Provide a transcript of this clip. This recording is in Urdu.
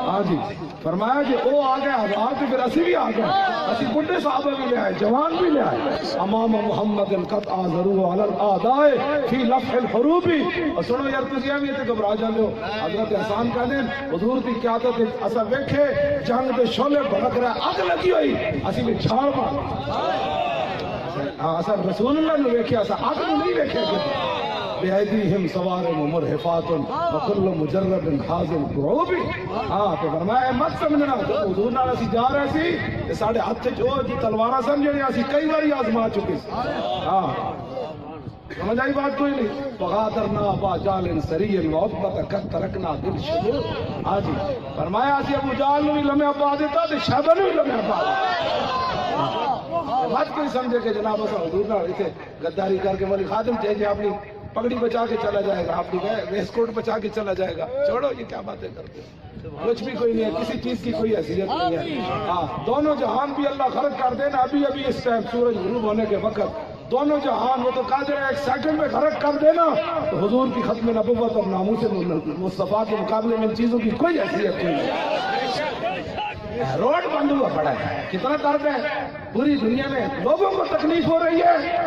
ہاں جی فرمایا کہ وہ آ گئے ہزار تو پھر اسی بھی آ گئے، اسی بڑھے صحابہ بھی لے آئے، جوان بھی لے آئے۔ امام محمد قد آزروا علی الاعداء فی لفح الحروب۔ اور سنو یار تسی بھی تے گھبرا جاندے ہو، حضرت حسان کہندے حضور دی قیادت اسا ویکھے جنگ دے شعلے بھڑک رہا، اگ لگی ہوئی، اسی بھی چھال مار اصل رسول اللہ نے ویکھیا، اسا اگ نہیں ویکھیا کہ بِأَيْدِيهِمْ صَوَارِمُ مُرْهِفَاتٌ وَكُلُّ مُجَرَّدٍ حَاذِرٌ قُرُوبِ۔ ہاں تو فرمایا مت سمجھنا حضور نال اسی جا رہے سی تے ساڈے ہاتھ وچ او جی تلواراں سن جڑیاں اسی کئی واری آزما چکے سی۔ ہاں سمجھ آئی بات کوئی نہیں؟ وَغَادَرْنَا أَبَا جَهْلٍ سَرِيًّا وَعُتْبَةَ قَدْ تَرَكْنَا بِالشُّرُورِ۔ ہاں جی فرمایا اسی ابو جہل نو بھی لمحہ پا دیتا تے شیبہ نو بھی لمحہ پا دیتا۔ مت کوئی سمجھے کہ جناب اسا حضور نال ایتھے غداری کر کے ولی خادم چینج اپنی پگڑی بچا کے چلا جائے گا، اپنی ویسٹ کوٹ بچا کے چلا جائے گا، چھوڑو یہ کیا باتیں کرتے ہو، کچھ بھی کوئی نہیں ہے، کسی چیز کی کوئی حیثیت نہیں ہے۔ ہاں دونوں جہان بھی اللہ خرچ کر دینا، ابھی ابھی اس ٹائم سورج غروب ہونے کے وقت دونوں جہان وہ تو قادر ہے ایک سیکنڈ میں غرق کر دینا، تو حضور کی ختم نبوت اور ناموس مصطفیٰ کے مقابلے میں ان چیزوں کی کوئی حیثیت نہیں ہے۔ روڈ بند ہوا پڑا ہے، کتنا درد ہے، پوری دنیا میں لوگوں کو تکلیف ہو رہی ہے۔